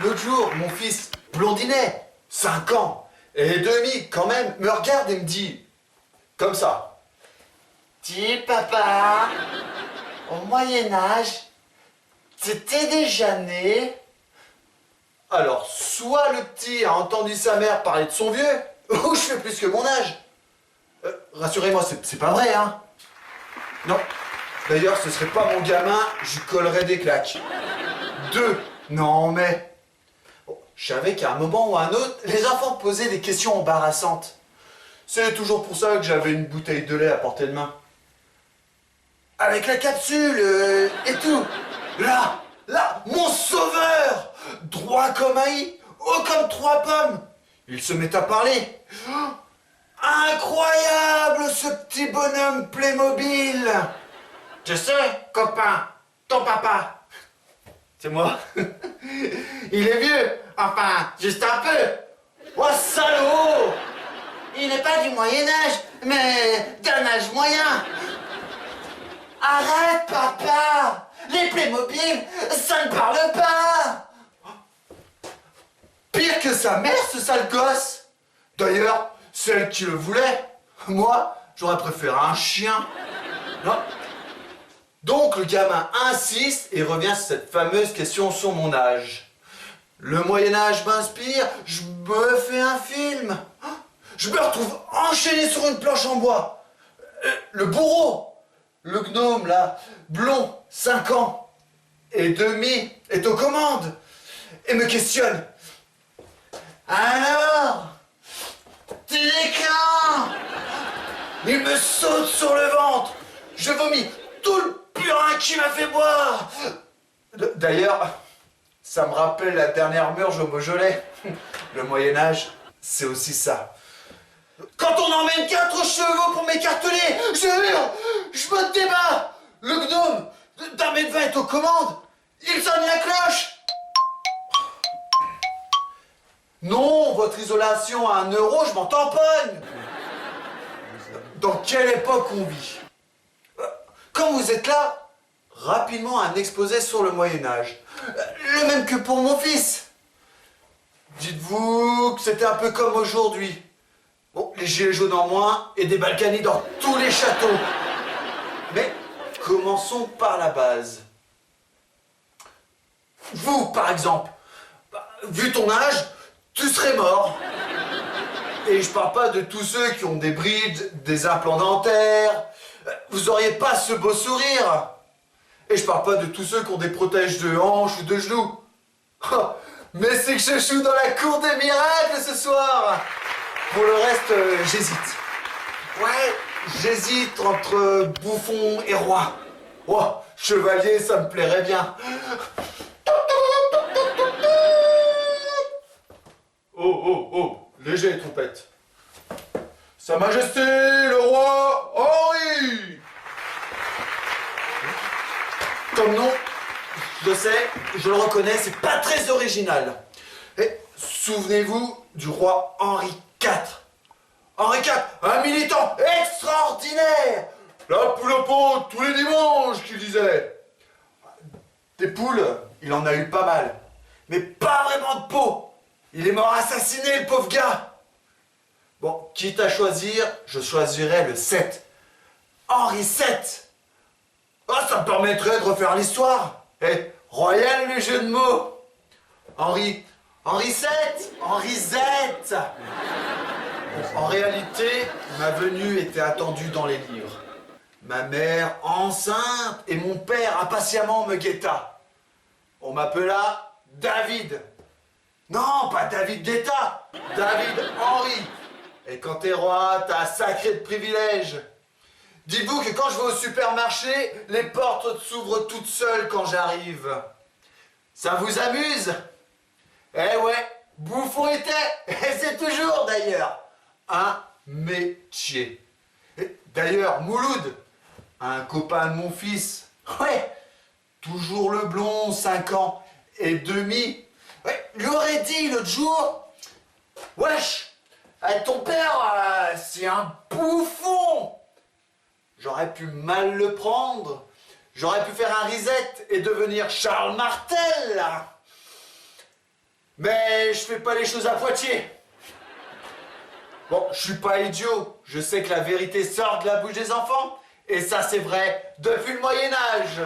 l'autre jour, mon fils blondinet, 5 ans, et demi quand même, me regarde et me dit, comme ça. Dis papa, au Moyen-Âge, t'étais déjà né? Alors, soit le petit a entendu sa mère parler de son vieux, ou je fais plus que mon âge. Rassurez-moi, c'est pas vrai, hein? Non. D'ailleurs, ce serait pas mon gamin, je lui collerais des claques. 2. Non, mais... Bon, je savais qu'à un moment ou à un autre, les enfants posaient des questions embarrassantes. C'est toujours pour ça que j'avais une bouteille de lait à portée de main. Avec la capsule et tout. Là, mon sauveur! Droit comme un i, haut comme 3 pommes. Il se met à parler. Oh, incroyable, ce petit bonhomme Playmobil! Je sais, copain, ton papa. C'est moi. Il est vieux, enfin, juste un peu. Oh, salaud! Il n'est pas du Moyen-Âge, mais d'un âge moyen. Arrête, papa! Les Playmobil, ça ne parle pas! Pire que sa mère, ce sale gosse! D'ailleurs, c'est elle qui le voulait. Moi, j'aurais préféré un chien. Non. Donc, le gamin insiste et revient sur cette fameuse question sur mon âge. Le Moyen-Âge m'inspire, je me fais un film. Je me retrouve enchaîné sur une planche en bois. Le bourreau, le gnome là, blond, 5 ans et demi, est aux commandes et me questionne. Alors, tu es quand? Il me saute sur le ventre. Je vomis tout le purin qui m'a fait boire. D'ailleurs, ça me rappelle la dernière murge au Beaujolais. Le Moyen-Âge, c'est aussi ça. Quand on emmène 4 chevaux pour m'écarteler, je hurle, je me débat. Le gnome d'1,20 m est aux commandes. Il sonne la cloche. Non, votre isolation à 1 euro, je m'en tamponne. Dans quelle époque on vit? Quand vous êtes là, rapidement un exposé sur le Moyen-Âge. Le même que pour mon fils. Dites-vous que c'était un peu comme aujourd'hui. Bon, les gilets jaunes en moins et des Balkany dans tous les châteaux. Mais commençons par la base. Vous, par exemple, vu ton âge, tu serais mort. Et je parle pas de tous ceux qui ont des brides, des implants dentaires. Vous auriez pas ce beau sourire. Et je parle pas de tous ceux qui ont des protèges de hanches ou de genoux. Oh, mais c'est que je joue dans la cour des miracles ce soir. Pour le reste, j'hésite. Ouais, j'hésite entre bouffon et roi. Oh, chevalier, ça me plairait bien. Oh, léger, trompette. Sa Majesté, le roi Henri. Comme nom, je sais, je le reconnais, c'est pas très original. Et souvenez-vous du roi Henri IV. Henri IV, un militant extraordinaire. La poule au pot tous les dimanches, qu'il disait. Des poules, il en a eu pas mal. Mais pas vraiment de peau. Il est mort assassiné, le pauvre gars. Bon, quitte à choisir, je choisirais le 7. Henri VII. Oh, ça me permettrait de refaire l'histoire. Eh, royal le jeu de mots. Henri Z. En réalité, ma venue était attendue dans les livres. Ma mère enceinte et mon père impatiemment me guetta. On m'appela David. Non, pas David Guetta, David Henri. Et quand t'es roi, t'as un sacré de privilèges. Dites-vous que quand je vais au supermarché, les portes s'ouvrent toutes seules quand j'arrive. Ça vous amuse? Eh ouais, bouffon était, et c'est toujours d'ailleurs, un métier. D'ailleurs, Mouloud, un copain de mon fils, ouais, toujours le blond, 5 ans et demi, ouais, lui aurait dit l'autre jour, wesh, ton père, c'est un bouffon. J'aurais pu mal le prendre. J'aurais pu faire un reset et devenir Charles Martel. Mais je fais pas les choses à Poitiers. Bon, je suis pas idiot. Je sais que la vérité sort de la bouche des enfants. Et ça, c'est vrai depuis le Moyen-Âge.